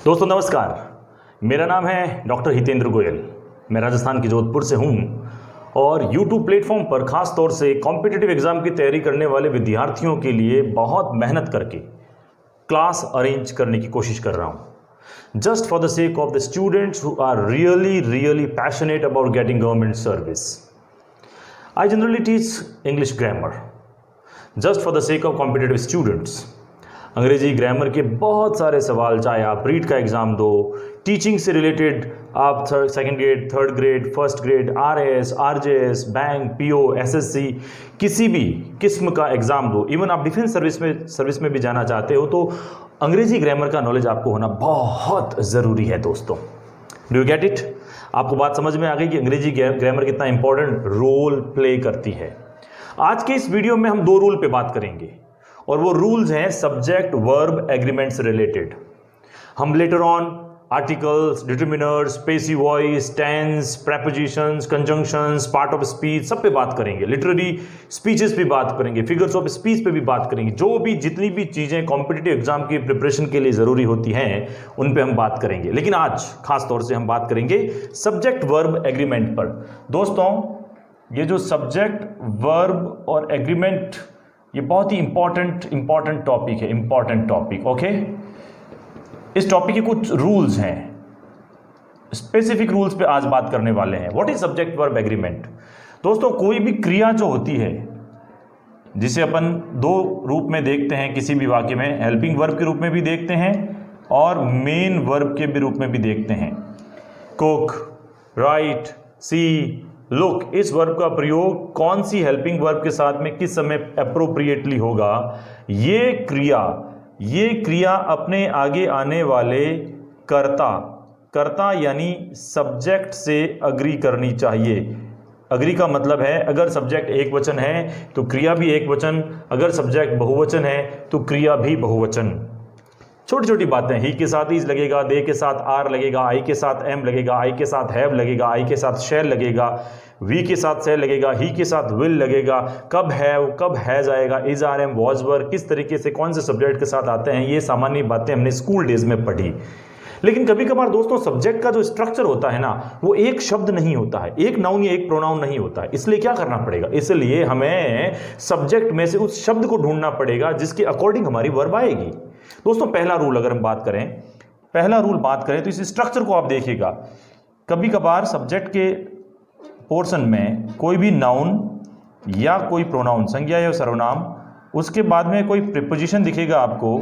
दोस्तों नमस्कार, मेरा नाम है डॉक्टर हितेंद्र गोयल। मैं राजस्थान के जोधपुर से हूं और YouTube प्लेटफॉर्म पर खास तौर से कॉम्पिटिटिव एग्जाम की तैयारी करने वाले विद्यार्थियों के लिए बहुत मेहनत करके क्लास अरेंज करने की कोशिश कर रहा हूं, just for the sake of the students who are really passionate about getting government service. I generally teach English grammar just for the sake of competitive students. अंग्रेजी ग्रामर के बहुत सारे सवाल, चाहे आप रीड का एग्ज़ाम दो, टीचिंग से रिलेटेड आप second grade, third grade, first grade, RAS, RJS, bank, PO, SSC, किसी भी किस्म का एग्ज़ाम दो, इवन आप डिफेंस सर्विस में भी जाना चाहते हो तो अंग्रेजी ग्रामर का नॉलेज आपको होना बहुत ज़रूरी है दोस्तों। Do you get it? आपको बात समझ में आ गई कि अंग्रेजी ग्रामर कितना इंपॉर्टेंट रोल प्ले करती है। आज के इस वीडियो में हम दो रूल पे बात करेंगे और वो रूल्स हैं सब्जेक्ट वर्ब एग्रीमेंट से रिलेटेड। हम later on articles, determiners, passive voice, tense, prepositions, conjunctions, part of speech सब पे बात करेंगे। लिटरेरी स्पीचेस पे बात करेंगे, फिगर्स ऑफ स्पीच पे भी बात करेंगे। जो भी जितनी भी चीज़ें कॉम्पिटिटिव एग्जाम की प्रिपरेशन के लिए ज़रूरी होती हैं उन पे हम बात करेंगे। लेकिन आज खास तौर से हम बात करेंगे सब्जेक्ट वर्ब एग्रीमेंट पर। दोस्तों ये जो सब्जेक्ट वर्ब और एग्रीमेंट, ये बहुत ही इंपॉर्टेंट टॉपिक है, इंपॉर्टेंट टॉपिक। ओके, इस टॉपिक के कुछ रूल्स हैं, स्पेसिफिक रूल्स पे आज बात करने वाले हैं। What is subject verb agreement? दोस्तों कोई भी क्रिया जो होती है जिसे अपन दो रूप में देखते हैं किसी भी वाक्य में, हेल्पिंग वर्ब के रूप में भी देखते हैं और मेन वर्ब के भी रूप में भी देखते हैं। कुक, राइट, सी, लुक, इस वर्ब का प्रयोग कौन सी हेल्पिंग वर्ब के साथ में किस समय अप्रोप्रिएटली होगा, ये क्रिया अपने आगे आने वाले कर्ता यानी सब्जेक्ट से अग्री करनी चाहिए। अग्री का मतलब है अगर सब्जेक्ट एक वचन है तो क्रिया भी एक वचन, अगर सब्जेक्ट बहुवचन है तो क्रिया भी बहुवचन। छोटी छोटी बातें, ही के साथ इज लगेगा, दे के साथ आर लगेगा, आई के साथ एम लगेगा, आई के साथ हैव लगेगा, आई के साथ शैल लगेगा, वी के साथ से लगेगा, ही के साथ विल लगेगा, कब हैव, कब हैज आएगा, इज, आर, एम, वॉज, वर, किस तरीके से कौन से सब्जेक्ट के साथ आते हैं, ये सामान्य बातें हमने स्कूल डेज में पढ़ी। लेकिन कभी कभार दोस्तों सब्जेक्ट का जो स्ट्रक्चर होता है ना, वो एक शब्द नहीं होता है, एक नाउन या एक प्रोनाउन नहीं होता है। इसलिए क्या करना पड़ेगा? इसलिए हमें सब्जेक्ट में से उस शब्द को ढूंढना पड़ेगा जिसके अकॉर्डिंग हमारी वर्ब आएगी। दोस्तों पहला रूल अगर हम बात करें तो इस स्ट्रक्चर को आप देखिएगा। कभी कभार सब्जेक्ट के पोर्शन में कोई भी नाउन या कोई प्रोनाउन, संज्ञा या सर्वनाम, उसके बाद में कोई प्रीपोजिशन दिखेगा आपको,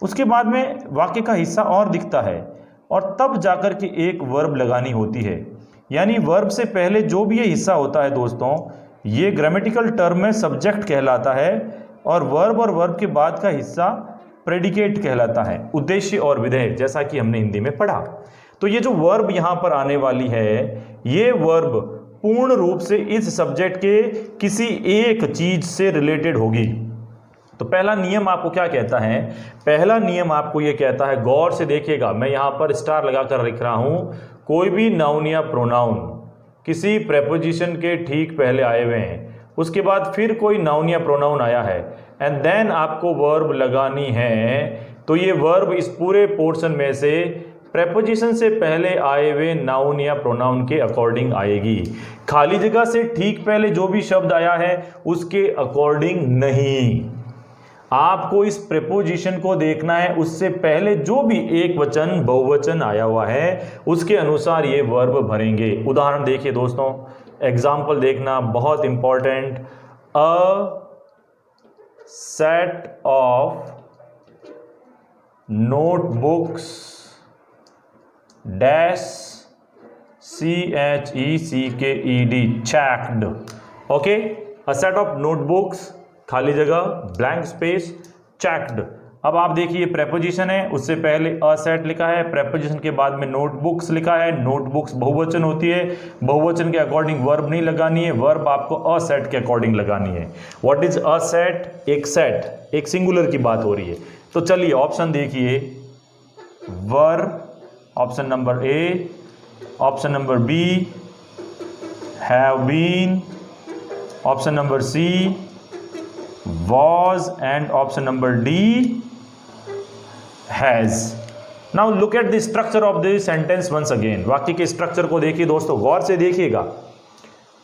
उसके बाद में वाक्य का हिस्सा और दिखता है और तब जाकर के एक वर्ब लगानी होती है। यानी वर्ब से पहले जो भी ये हिस्सा होता है दोस्तों, ये ग्रामेटिकल टर्म में सब्जेक्ट कहलाता है और वर्ब के बाद का हिस्सा प्रेडिकेट कहलाता है, उद्देश्य और विधेय, जैसा कि हमने हिंदी में पढ़ा। तो ये जो वर्ब यहां पर आने वाली है, ये वर्ब पूर्ण रूप से इस सब्जेक्ट के किसी एक चीज से रिलेटेड होगी। तो पहला नियम आपको क्या कहता है? पहला नियम आपको यह कहता है, गौर से देखिएगा, मैं यहां पर स्टार लगाकर लिख रहा हूं, कोई भी नाउन या प्रोनाउन किसी प्रेपोजिशन के ठीक पहले आए हुए हैं, उसके बाद फिर कोई नाउन या प्रोनाउन आया है एंड देन आपको वर्ब लगानी है, तो ये वर्ब इस पूरे पोर्शन में से प्रेपोजिशन से पहले आए हुए नाउन या प्रोनाउन के अकॉर्डिंग आएगी। खाली जगह से ठीक पहले जो भी शब्द आया है उसके अकॉर्डिंग नहीं। आपको इस प्रेपोजिशन को देखना है, उससे पहले जो भी एक वचन, बहुवचन आया हुआ है उसके अनुसार ये वर्ब भरेंगे। उदाहरण देखिए दोस्तों, एग्जाम्पल देखना बहुत important. A set of notebooks dash CHECKED checked। Okay, a set of notebooks, खाली जगह, ब्लैंक स्पेस, चेक्ड। अब आप देखिए प्रेपोजिशन है, उससे पहले अ सेट लिखा है, प्रेपोजिशन के बाद में नोटबुक्स लिखा है। नोटबुक्स बहुवचन होती है, बहुवचन के अकॉर्डिंग वर्ब नहीं लगानी है, वर्ब आपको अ सेट के अकॉर्डिंग लगानी है। What is a set? एक सेट, एक सिंगुलर की बात हो रही है। तो चलिए ऑप्शन देखिए, were, option number A, option number B, have been, option number C, was, and option number D, has। Now look at the structure of the sentence once again. वाक्य के स्ट्रक्चर को देखिए दोस्तों, गौर से देखिएगा।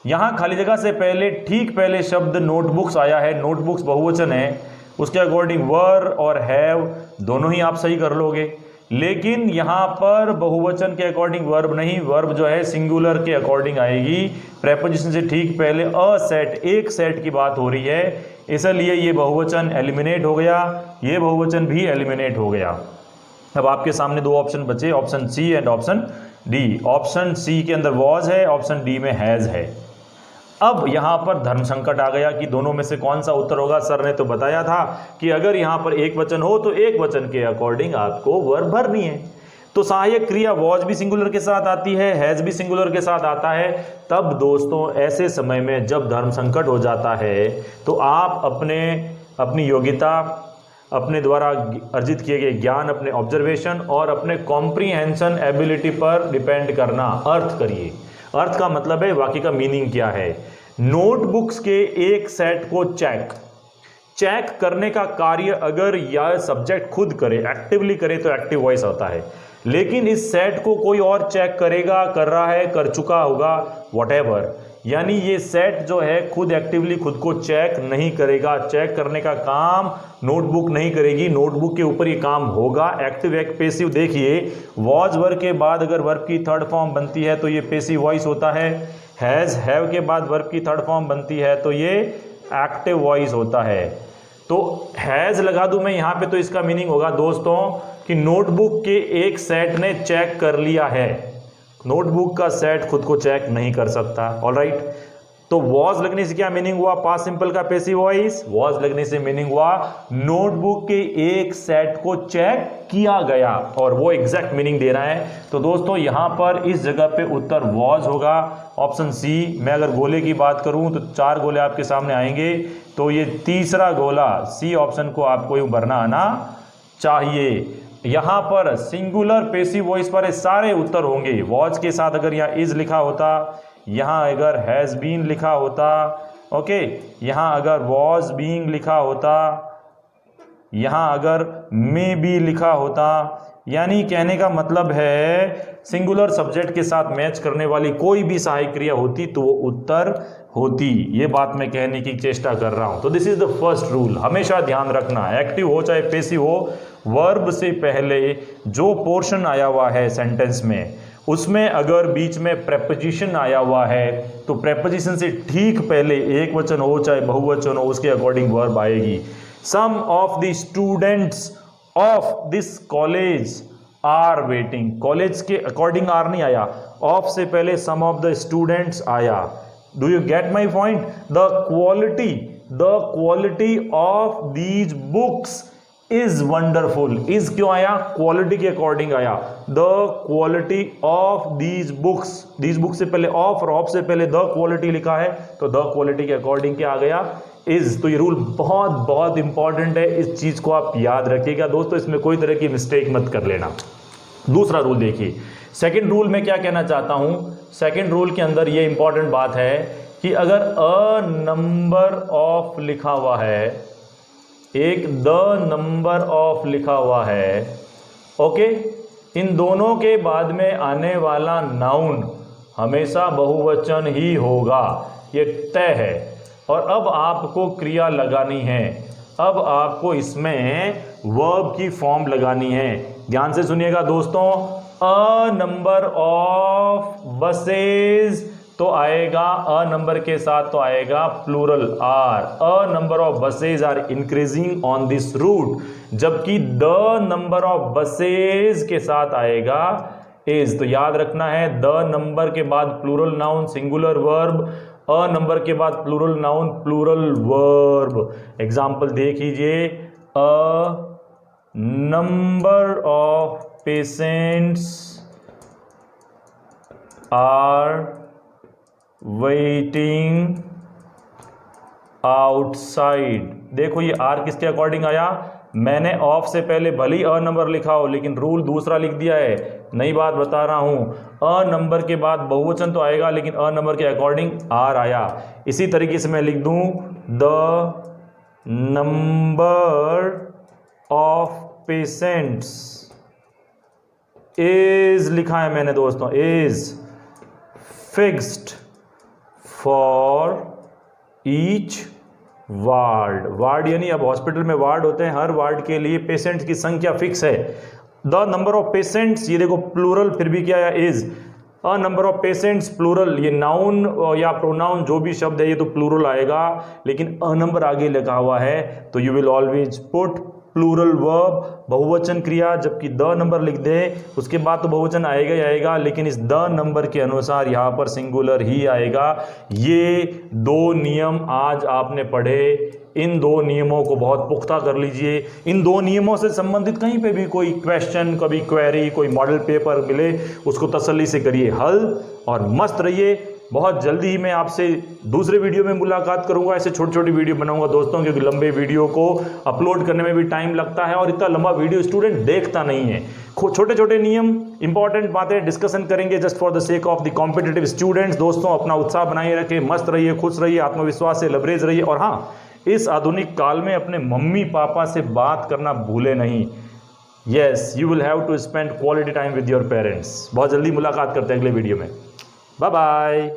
यहां खाली जगह से पहले ठीक पहले शब्द नोटबुक्स आया है, नोटबुक्स बहुवचन है, उसके अकॉर्डिंग वर और हैव दोनों ही आप सही कर लोगे। लेकिन यहां पर बहुवचन के अकॉर्डिंग वर्ब नहीं, वर्ब जो है सिंगुलर के अकॉर्डिंग आएगी। प्रेपोजिशन से ठीक पहले अ सेट, एक सेट की बात हो रही है, इसलिए ये बहुवचन एलिमिनेट हो गया, ये बहुवचन भी एलिमिनेट हो गया। अब आपके सामने दो ऑप्शन बचे, option C and option D. Option C के अंदर वॉज है, ऑप्शन डी में हैज है। अब यहां पर धर्म संकट आ गया कि दोनों में से कौन सा उत्तर होगा। सर ने तो बताया था कि अगर यहां पर एक वचन हो तो एक वचन के अकॉर्डिंग आपको वर्ब भरनी है। तो सहायक क्रिया वॉज भी सिंगुलर के साथ आती है, हैज भी सिंगुलर के साथ आता है। तब दोस्तों ऐसे समय में जब धर्म संकट हो जाता है तो आप अपनी योग्यता, अपने द्वारा अर्जित किए गए ज्ञान, अपने ऑब्जर्वेशन और अपने कॉम्प्रीहेंशन एबिलिटी पर डिपेंड करना। अर्थ करिए, अर्थ का मतलब है वाक्य का मीनिंग क्या है। नोटबुक्स के एक सेट को चेक करने का कार्य अगर यह सब्जेक्ट खुद करे, एक्टिवली करे तो एक्टिव वॉइस आता है। लेकिन इस सेट को कोई और चेक करेगा, कर रहा है, कर चुका होगा, व्हाटएवर, यानी ये सेट जो है खुद एक्टिवली खुद को चेक नहीं करेगा। चेक करने का काम नोटबुक नहीं करेगी, नोटबुक के ऊपर ये काम होगा। एक्टिव एक पेसिव, देखिए वॉज वर्ब के बाद अगर वर्ब की थर्ड फॉर्म बनती है तो ये पेसिव वॉइस होता है। हैज हैव के बाद वर्ब की थर्ड फॉर्म बनती है तो ये एक्टिव वॉइस होता है। तो हैज लगा दूं मैं यहां पे तो इसका मीनिंग होगा दोस्तों कि नोटबुक के एक सेट ने चेक कर लिया है। नोटबुक का सेट खुद को चेक नहीं कर सकता। ऑलराइट, तो वॉज लगने से क्या मीनिंग हुआ, पास्ट सिंपल का पैसिव वॉइस। वॉज लगने से मीनिंग हुआ नोटबुक के एक सेट को चेक किया गया, और वो एग्जैक्ट मीनिंग दे रहा है। तो दोस्तों यहां पर इस जगह पे उत्तर वॉज होगा, ऑप्शन सी। मैं अगर गोले की बात करूं तो 4 गोले आपके सामने आएंगे, तो ये तीसरा गोला सी ऑप्शन को आपको यूं भरना आना चाहिए। यहां पर सिंगुलर पेसिव वॉइस पर सारे उत्तर होंगे। वॉज के साथ अगर यहाँ इज लिखा होता, यहां अगर हैज बीन लिखा होता, ओके, यहां अगर वॉज बीइंग लिखा होता, यहां अगर मे बी लिखा होता, यानी कहने का मतलब है सिंगुलर सब्जेक्ट के साथ मैच करने वाली कोई भी सहायक क्रिया होती तो वो उत्तर होती। ये बात मैं कहने की चेष्टा कर रहा हूं। तो this is the first rule, हमेशा ध्यान रखना, एक्टिव हो चाहे पैसिव हो, वर्ब से पहले जो पोर्शन आया हुआ है सेंटेंस में, उसमें अगर बीच में प्रेपोजिशन आया हुआ है तो प्रेपोजिशन से ठीक पहले एक वचन हो चाहे बहुवचन हो, उसके अकॉर्डिंग वर्ब आएगी। Some of the students of this college are waiting, college के अकॉर्डिंग आर नहीं आया, ऑफ से पहले सम ऑफ द स्टूडेंट्स आया। Do you get my point? The quality of these books is wonderful. Is क्यों आया? Quality के according आया। The quality of these books से पहले ऑफ और ऑफ से पहले द क्वालिटी लिखा है तो द क्वालिटी के अकॉर्डिंग क्या आ गया? इज। तो ये रूल बहुत बहुत इंपॉर्टेंट है, इस चीज को आप याद रखिएगा दोस्तों, इसमें कोई तरह की मिस्टेक मत कर लेना। दूसरा रूल देखिए, सेकंड रूल में क्या कहना चाहता हूं। सेकंड रूल के अंदर ये इंपॉर्टेंट बात है कि अगर अ नंबर ऑफ लिखा हुआ है, एक द नंबर ऑफ लिखा हुआ है, ओके, इन दोनों के बाद में आने वाला नाउन हमेशा बहुवचन ही होगा, ये तय है। और अब आपको क्रिया लगानी है, अब आपको इसमें वर्ब की फॉर्म लगानी है। ध्यान से सुनिएगा दोस्तों, अ नंबर ऑफ बसेज तो आएगा, अ नंबर के साथ तो आएगा plural are. A number of buses are increasing on this route, जबकि द नंबर ऑफ बसेज के साथ आएगा इज। तो याद रखना है, द नंबर के बाद plural noun singular verb, a number के बाद plural noun plural verb. Example देख लीजिए, a number of patients are waiting outside. देखो ये आर किसके अकॉर्डिंग आया, मैंने ऑफ से पहले भले ही अ नंबर लिखा हो लेकिन रूल दूसरा लिख दिया है, नई बात बता रहा हूं। अ नंबर के बाद बहुवचन तो आएगा लेकिन अ नंबर के अकॉर्डिंग आर आया। इसी तरीके से मैं लिख दूं, the number of patients is लिखा है मैंने दोस्तों, is fixed for each ward. Ward यानी अब हॉस्पिटल में वार्ड होते हैं, हर वार्ड के लिए पेशेंट्स की संख्या फिक्स है। द नंबर ऑफ पेशेंट्स, ये देखो प्लूरल फिर भी क्या है, is. A number of patients plural, ये नाउन या प्रोनाउन जो भी शब्द है ये तो प्लूरल आएगा, लेकिन अ नंबर आगे लगा हुआ है तो you will always put plural verb, बहुवचन क्रिया, जबकि द नंबर लिख दे उसके बाद तो बहुवचन आएगा ही आएगा, लेकिन इस द नंबर के अनुसार यहाँ पर सिंगुलर ही आएगा। ये दो नियम आज आपने पढ़े, इन दो नियमों को बहुत पुख्ता कर लीजिए। इन दो नियमों से संबंधित कहीं पे भी कोई क्वेश्चन, कभी क्वेरी, कोई मॉडल पेपर मिले उसको तसल्ली से करिए हल, और मस्त रहिए। बहुत जल्दी ही मैं आपसे दूसरे वीडियो में मुलाकात करूंगा। ऐसे छोटी छोटी वीडियो बनाऊंगा दोस्तों, क्योंकि लंबे वीडियो को अपलोड करने में भी टाइम लगता है और इतना लंबा वीडियो स्टूडेंट देखता नहीं है। छोटे छोटे नियम, इंपॉर्टेंट बातें डिस्कशन करेंगे just for the sake of the competitive students. दोस्तों अपना उत्साह बनाए रखें, मस्त रहिए, खुश रहिए, आत्मविश्वास से लबरेज रहिए, और हाँ, इस आधुनिक काल में अपने मम्मी पापा से बात करना भूले नहीं। Yes, you will have to spend quality time with your parents. बहुत जल्दी मुलाकात करते हैं अगले वीडियो में। Bye bye.